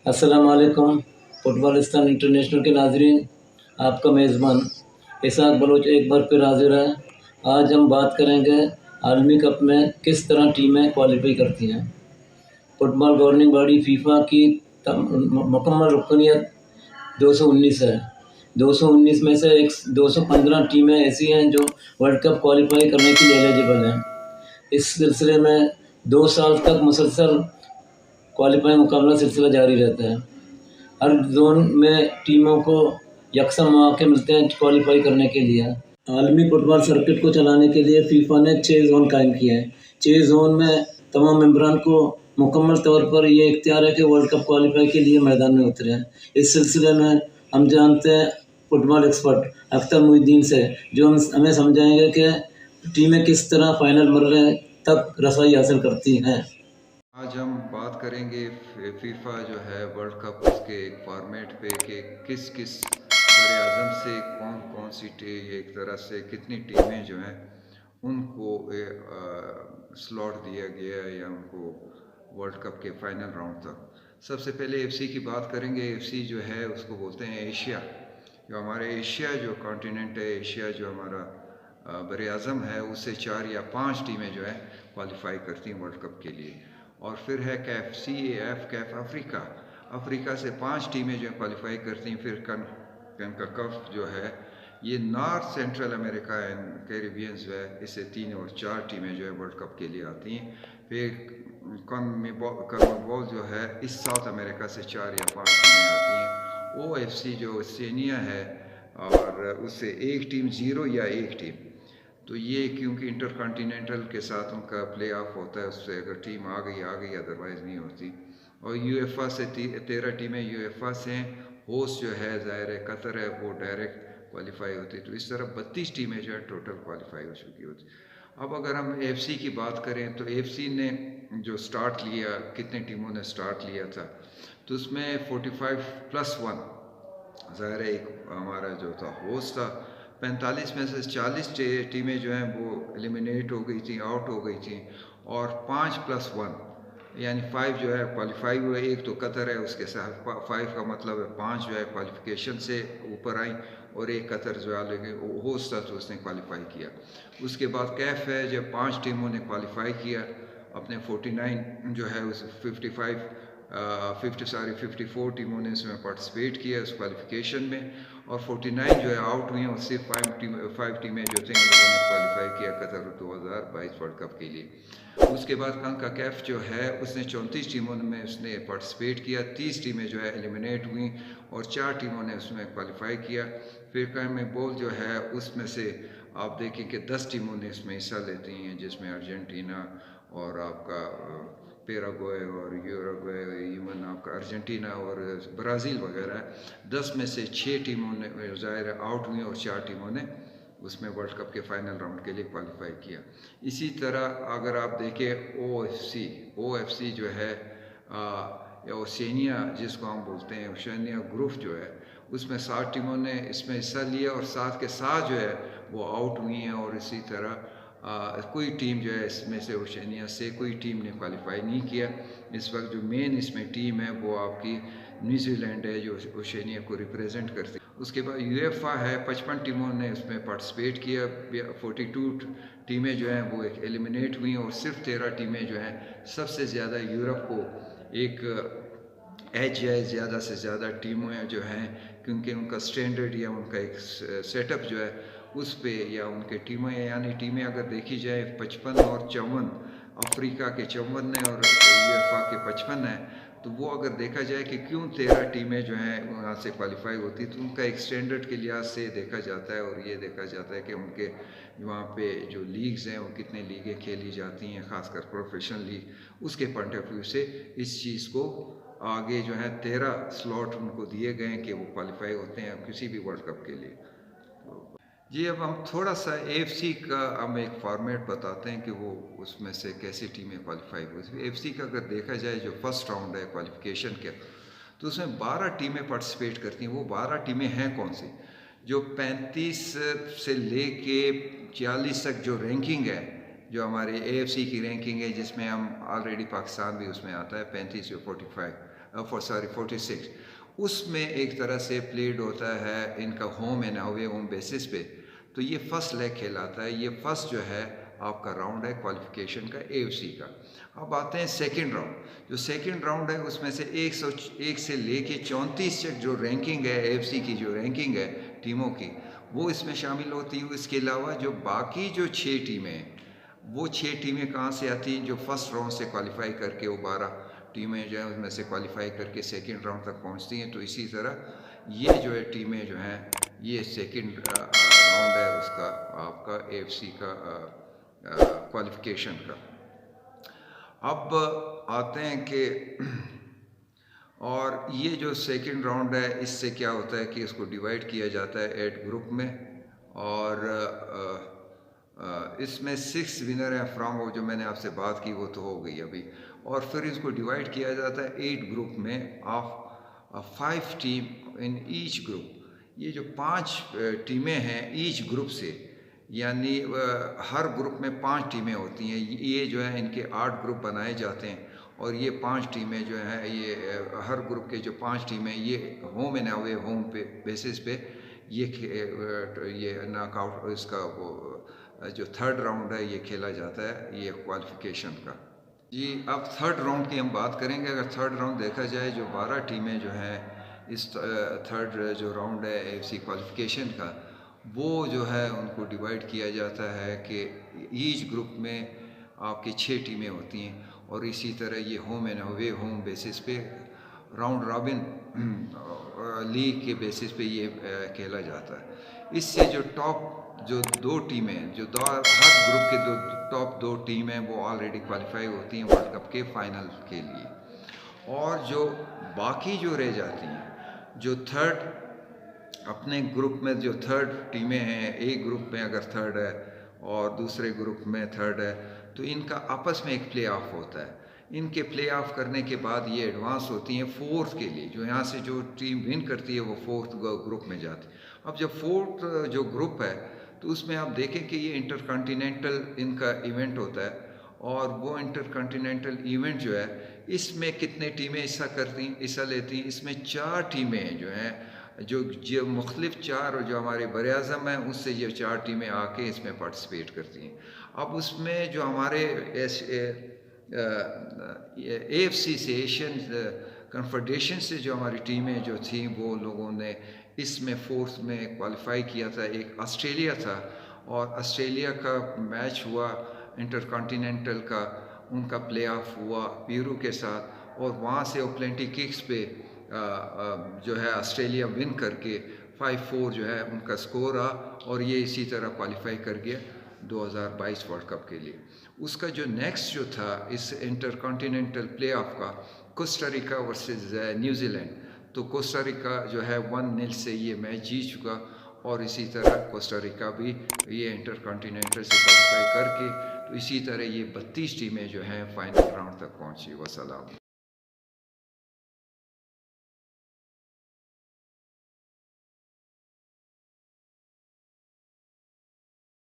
अस्सलाम वालेकुम। फुटबॉलिस्तान इंटरनेशनल के नाज़रीन, आपका मेज़बान इसाक बलोच एक बार फिर हाज़िर है। आज हम बात करेंगे आलमी कप में किस तरह टीमें क्वालिफ़ाई करती हैं। फुटबॉल गवर्निंग बॉडी फीफा की मुकम्मल रुकनियत 219 है। 219 में से 215 टीमें ऐसी हैं जो वर्ल्ड कप क्वालिफ़ाई करने के लिए एलिजिबल हैं। इस सिलसिले में 2 साल तक मुसलसल क्वालिफ़ाई मुकाबला सिलसिला जारी रहता है। हर जोन में टीमों को यकसा मौके मिलते हैं क्वालिफाई करने के लिए। आलमी फुटबॉल सर्किट को चलाने के लिए फीफा ने 6 जोन कायम किए हैं। 6 जोन में तमाम मेंबरान को मुकम्मल तौर पर ये इख्तियार है कि वर्ल्ड कप क्वालिफाई के लिए मैदान में उतरे हैं। इस सिलसिले में हम जानते हैं फुटबॉल एक्सपर्ट अख्तर मुहिद्दीन से, जो हमें समझाएंगे कि टीमें किस तरह फाइनल मरहले तक रसाई हासिल करती हैं। आज हम बात करेंगे फीफा जो है वर्ल्ड कप उसके एक फॉर्मेट पे कि किस किस बड़े आज़म से कौन कौन सी एक तरह से कितनी टीमें जो हैं उनको स्लॉट दिया गया है या उनको वर्ल्ड कप के फाइनल राउंड तक। सबसे पहले एफसी की बात करेंगे। एफसी जो है उसको बोलते हैं एशिया। जो हमारे एशिया जो कॉन्टिनेंट है, एशिया जो हमारा बर आज़म है, उससे 4 या 5 टीमें जो है क्वालिफाई करती हैं वर्ल्ड कप के लिए। और फिर है Kaif CAF Kaif Africa. Africa से 5 टीमें जो है क्वालिफाई करती हैं। फिर कफ जो है ये north central America and Caribbean जो है, इससे 3 और 4 टीमें जो है वर्ल्ड कप के लिए आती हैं। फिर कॉन्मेबॉल जो है इस साउथ अमेरिका से 4 या 5 टीमें आती हैं। OFC जो ओशिनिया है और उससे 1 टीम 0 या 1 टीम। तो ये क्योंकि इंटर कॉन्टिनेंटल के साथ उनका प्ले ऑफ होता है, उससे अगर टीम आ गई अदरवाइज़ नहीं होती। और यूएफए से 13 टीमें यूएफए से हैं। होस्ट जो है ज़ाहिर है कतर है, वो डायरेक्ट क्वालिफाई होती है। तो इस तरह 32 टीमें जो है टोटल क्वालिफाई हो चुकी होती। अब अगर हम एफसी की बात करें तो एफसी ने जो स्टार्ट लिया, कितने टीमों ने स्टार्ट लिया था, तो उसमें 45+1 ज़ाहिर है एक हमारा जो था होस्ट था। 45 में से 40 टीमें जो हैं वो एलिमिनेट हो गई थी, आउट हो गई थी। और 5+1 यानी 5 जो है क्वालिफाई हुए। एक तो कतर है, उसके साथ 5 का मतलब है 5 जो है क्वालिफिकेशन से ऊपर आई, और एक कतर जो है होस्ट था तो उसने क्वालिफाई किया। उसके बाद कैफ है, जब 5 टीमों ने क्वालिफाई किया अपने 49 जो है उस 54 टीमों ने इसमें पार्टिसिपेट किया उस क्वालिफिकेशन में। और 49 जो है आउट हुई हैं, और सिर्फ 5 टीमें जो थी उन लोगों ने क्वालिफाई किया कतर 2022 वर्ल्ड कप के लिए। उसके बाद का कैफ जो है उसने 34 टीमों में उसने पार्टिसिपेट किया। 30 टीमें जो है एलिमिनेट हुई और 4 टीमों ने उसमें क्वालिफाई किया। फिर में बोल जो है उसमें से आप देखें कि 10 टीमों ने इसमें हिस्सा लेती हैं, जिसमें अर्जेंटीना और आपका पैराग्वे और यूरुग्वे, इवन आपका अर्जेंटीना और ब्राज़ील वगैरह। 10 में से 6 टीमों ने ज़ाहिर आउट हुई और 4 टीमों ने उसमें वर्ल्ड कप के फाइनल राउंड के लिए क्वालिफाई किया। इसी तरह अगर आप देखें OFC जो है ओशिनिया जिसको हम बोलते हैं, ओशिनिया ग्रुप जो है उसमें 7 टीमों ने इसमें हिस्सा लिया और 7 के 7 जो है वो आउट हुई हैं। और इसी तरह कोई टीम जो है इसमें से ओशिनिया से कोई टीम ने क्वालिफाई नहीं किया। इस वक्त जो मेन इसमें टीम है वो आपकी न्यूजीलैंड है जो ओशिनिया को रिप्रेजेंट करती है। उसके बाद यूएफए है, 55 टीमों ने उसमें पार्टिसिपेट किया। 42 टीमें जो हैं वो एक एलिमिनेट हुई और सिर्फ 13 टीमें जो हैं सबसे ज़्यादा यूरोप को एक एज है, ज़्यादा से ज़्यादा टीमें जो हैं क्योंकि उनका स्टैंडर्ड या उनका एक सेटअप जो है उस पे या उनके टीमें, यानी टीमें अगर देखी जाए 55 और 54, अफ्रीका के 54 है और यूएफए के 55 है। तो वो अगर देखा जाए कि क्यों 13 टीमें जो हैं वहाँ से क्वालिफाई होती, तो उनका एक स्टैंडर्ड के लिहाज से देखा जाता है। और ये देखा जाता है कि उनके वहाँ पे जो लीग्स हैं वो कितने लीगें खेली जाती हैं, ख़ासकर प्रोफेशनल लीग, उसके पॉइंट ऑफ व्यू से इस चीज़ को आगे जो है 13 स्लॉट उनको दिए गए हैं कि वो क्वालिफाई होते हैं किसी भी वर्ल्ड कप के लिए। जी, अब हम थोड़ा सा AFC का हम एक फॉर्मेट बताते हैं कि वो उसमें से कैसी टीमें क्वालिफाई हुई। AFC का अगर देखा जाए जो फर्स्ट राउंड है क्वालिफिकेशन के, तो उसमें 12 टीमें पार्टिसिपेट करती हैं। वो 12 टीमें हैं कौन सी? जो 35 से ले के 40 तक जो रैंकिंग है, जो हमारे AFC की रैंकिंग है, जिसमें हम ऑलरेडी पाकिस्तान भी उसमें आता है 35 से 45 46, उसमें एक तरह से प्लेड होता है इनका home and away home basis पे। तो ये फर्स्ट लेग कहलाता है, ये फर्स्ट जो है आपका राउंड है क्वालिफिकेशन का AFC का। अब आते हैं सेकंड राउंड। जो सेकंड राउंड है उसमें से 101 से लेके 34 तक जो रैंकिंग है AFC की, जो रैंकिंग है टीमों की, वो इसमें शामिल होती है। इसके अलावा जो बाकी जो 6 टीमें हैं, वो 6 टीमें कहाँ से आती हैं? जो फर्स्ट राउंड से क्वालिफाई करके वो 12 टीमें जो हैं उसमें से क्वालिफाई करके सेकंड राउंड तक पहुँचती हैं। तो इसी तरह ये जो है टीमें जो हैं, ये सेकंड राउंड है उसका आपका AFC का क्वालिफिकेशन का। अब आते हैं कि और ये जो सेकंड राउंड है, इससे क्या होता है कि इसको डिवाइड किया जाता है 8 ग्रुप में, और इसमें 6 विनर हैं फ्रॉम, वो जो मैंने आपसे बात की वो तो हो गई अभी। और फिर इसको डिवाइड किया जाता है 8 ग्रुप में of 5 team in each group. ये जो 5 टीमें हैं ईच ग्रुप से, यानी हर ग्रुप में 5 टीमें होती हैं। ये जो है इनके 8 ग्रुप बनाए जाते हैं, और ये 5 टीमें जो हैं, ये हर ग्रुप के जो 5 टीमें, ये होम एंड अवे होम पे बेसिस पे ये नॉकआउट, इसका वो जो थर्ड राउंड है ये खेला जाता है, ये क्वालिफिकेशन का। जी, अब थर्ड राउंड की हम बात करेंगे। अगर थर्ड राउंड देखा जाए, जो 12 टीमें जो हैं इस थर्ड जो राउंड है AFC क्वालिफिकेशन का, वो जो है उनको डिवाइड किया जाता है कि ईच ग्रुप में आपकी 6 टीमें होती हैं, और इसी तरह ये home and away home basis पे राउंड रॉबिन लीग के बेसिस पे ये खेला जाता है। इससे जो टॉप जो 2 टीमें, जो हर ग्रुप के टॉप 2 टीम हैं, वो ऑलरेडी क्वालिफाई होती हैं वर्ल्ड कप के फाइनल के लिए। और जो बाकी जो रह जाती हैं, जो थर्ड अपने ग्रुप में जो थर्ड टीमें हैं, एक ग्रुप में अगर थर्ड है और दूसरे ग्रुप में थर्ड है, तो इनका आपस में एक प्ले ऑफ होता है। इनके प्ले ऑफ करने के बाद ये एडवांस होती हैं फोर्थ के लिए। जो यहाँ से जो टीम विन करती है वो फोर्थ ग्रुप में जाती है। अब जब फोर्थ जो ग्रुप है, तो उसमें आप देखें कि ये इंटरकॉन्टिनेंटल इनका इवेंट होता है, और वो इंटरकॉन्टिनेंटल इवेंट जो है, इसमें कितने टीमें हिस्सा लेती हैं? इसमें 4 टीमें जो हैं, जो मुख्तलिफ 4 जो हमारे बर-ए-आज़म हैं, उससे ये 4 टीमें आके इसमें पार्टिसिपेट करती हैं। अब उसमें जो हमारे AFC से, एशियन कन्फेडरेशन से जो हमारी टीमें जो थी, वो लोगों ने इसमें फोर्थ में क्वालिफाई किया था। एक ऑस्ट्रेलिया था, और ऑस्ट्रेलिया का मैच हुआ इंटरकॉन्टिनेंटल का, उनका प्ले ऑफ हुआ पेरू के साथ, और वहाँ से वो प्लेंटी किक्स पे जो है ऑस्ट्रेलिया विन करके 5-4 जो है उनका स्कोर रहा, और ये इसी तरह क्वालिफाई कर गया 2022 वर्ल्ड कप के लिए। उसका जो नेक्स्ट जो था इस इंटरकॉन्टिनेंटल प्ले ऑफ का, कोस्टा रिका वर्सेस न्यूजीलैंड, तो कोस्टा रिका जो है 1-0 से ये मैच जीत चुका, और इसी तरह कोस्टा रिका भी ये इंटरकॉन्टिनेंटल से क्वालिफाई करके, तो इसी तरह ये 32 टीमें जो हैं फाइनल राउंड तक पहुँची। वसलाम।